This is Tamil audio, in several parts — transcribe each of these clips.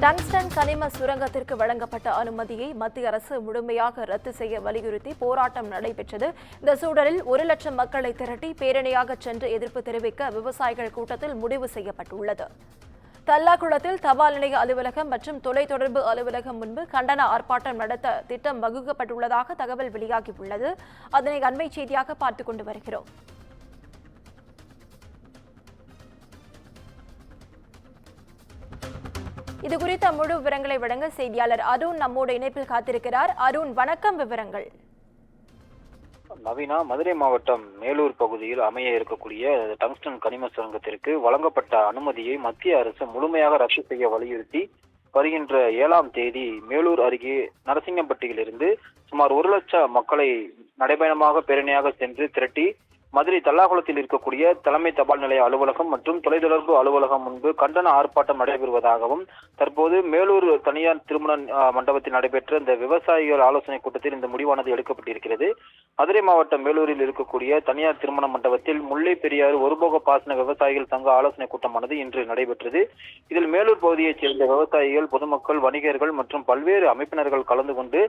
டங்ஸ்டன் கனிம சுரங்கத்திற்கு வழங்கப்பட்ட அனுமதியை மத்திய அரசு முழுமையாக ரத்து செய்ய வலியுறுத்தி போராட்டம் நடைபெற்றது. இந்த சூழலில் 1,00,000 மக்களை திரட்டி பேரணியாக சென்று எதிர்ப்பு தெரிவிக்க விவசாயிகள் கூட்டத்தில் முடிவு செய்யப்பட்டுள்ளது. தல்லாகுளத்தில் தபால் நிலைய அலுவலகம் மற்றும் தொலைத்தொடர்பு அலுவலகம் முன்பு கண்டன ஆர்ப்பாட்டம் நடத்த திட்டம் வகுக்கப்பட்டுள்ளதாக தகவல் வெளியாகியுள்ளது. அதனை அண்மை செய்தியாக பார்த்துக் கொண்டு வருகிறோம். இதுகுறித்த முழு விவரங்களை வழங்க செய்தியாளர் அருண் நம்மோடு இணைப்பில் காத்திருக்கிறார். அருண், வணக்கம். விவரங்கள். நவீனா, மதுரை மாவட்டம் மேலூர் பகுதியில் அமைய இருக்கக்கூடிய டங்ஸ்டன் கனிம சுரங்கத்திற்கு வழங்கப்பட்ட அனுமதியை மத்திய அரசு முழுமையாக ரத்து செய்ய வலியுறுத்தி வருகின்ற 7ஆம் தேதி மேலூர் அருகே நரசிங்கம்பட்டியிலிருந்து சுமார் 1,00,000 மக்களை நடைபயணமாக பேரணியாக சென்று திரட்டி மதுரை தல்லாகுளத்தில் இருக்கக்கூடிய தலைமை தபால் நிலைய அலுவலகம் மற்றும் தொலைத்தொடர்பு அலுவலகம் முன்பு கண்டன ஆர்ப்பாட்டம் நடைபெறுவதாகவும் தற்போது மேலூர் தனியார் திருமண மண்டபத்தில் நடைபெற்ற இந்த விவசாயிகள் ஆலோசனை கூட்டத்தில் இந்த முடிவானது எடுக்கப்பட்டிருக்கிறது. மதுரை மாவட்டம் மேலூரில் இருக்கக்கூடிய தனியார் திருமண மண்டபத்தில் முல்லை பெரியாறு ஒருபோக பாசன விவசாயிகள் சங்க ஆலோசனை கூட்டமானது இன்று நடைபெற்றது. இதில் மேலூர் பகுதியைச் சேர்ந்த விவசாயிகள், பொதுமக்கள், வணிகர்கள் மற்றும் பல்வேறு அமைப்பினர்கள் கலந்து கொண்டு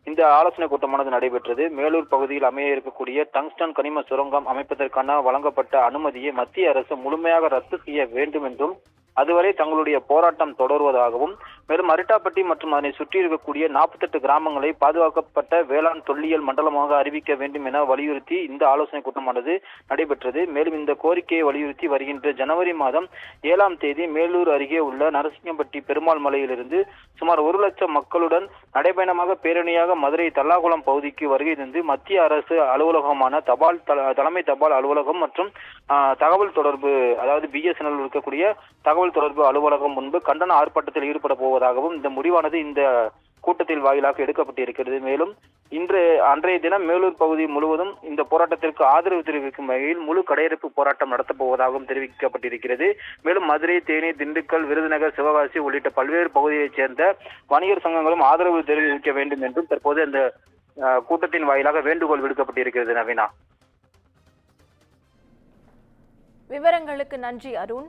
இந்த ஆலோசனை கூட்டமானது நடைபெற்றது. மேலூர் பகுதியில் அமைய இருக்கக்கூடிய டங்ஸ்டன் கனிம சுரங்கம் அமைப்பதற்கான வழங்கப்பட்ட அனுமதியை மத்திய அரசு முழுமையாக ரத்து செய்ய வேண்டும் என்றும், அதுவரை தங்களுடைய போராட்டம் தொடர்வதாகவும், மேலும் அரிட்டாப்பட்டி மற்றும் அதனை சுற்றி இருக்கக்கூடிய 48 கிராமங்களை பாதுகாக்கப்பட்ட வேளாண் தொல்லியல் மண்டலமாக அறிவிக்க வேண்டும் என வலியுறுத்தி இந்த ஆலோசனை கூட்டமானது நடைபெற்றது. மேலும் இந்த கோரிக்கையை வலியுறுத்தி வருகின்ற ஜனவரி மாதம் 7ஆம் தேதி மேலூர் அருகே உள்ள நரசிங்கம்பட்டி பெருமாள் மலையிலிருந்து சுமார் 1,00,000 மக்களுடன் நடைபயணமாக பேரணியாக மதுரை தல்லாகுளம் பகுதிக்கு வருகை தந்து மத்திய அரசு அலுவலகமான தலைமை தபால் அலுவலகம் மற்றும் தகவல் தொடர்பு, அதாவது BSNL இருக்கக்கூடிய தகவல் தொடர்பு அலுவலகம் முன்பு கண்டன ஆர்ப்பாட்டத்தில் ஈடுபட போவதாகவும் இந்த முடிவானது இந்த கூட்டத்தில் வாயிலாக எடுக்கப்பட்டிருக்கிறது. மேலும் அன்றைய தினம் மேலூர் பகுதி முழுவதும் இந்த போராட்டத்திற்கு ஆதரவு தெரிவிக்கும் வகையில் முழு கடையெடுப்பு போராட்டம் நடத்தப் போவதாகவும் தெரிவிக்கப்பட்டிருக்கிறது. மேலும் மதுரை, தேனி, திண்டுக்கல், விருதுநகர், சிவகாசி உள்ளிட்ட பல்வேறு பகுதியைச் சேர்ந்த வணிகர் சங்கங்களும் ஆதரவு தெரிவிக்க வேண்டும் என்றும் தற்போது அந்த கூட்டத்தின் வாயிலாக வேண்டுகோள் விடுக்கப்பட்டிருக்கிறது. நவீனா, விவரங்களுக்கு நன்றி அருண்.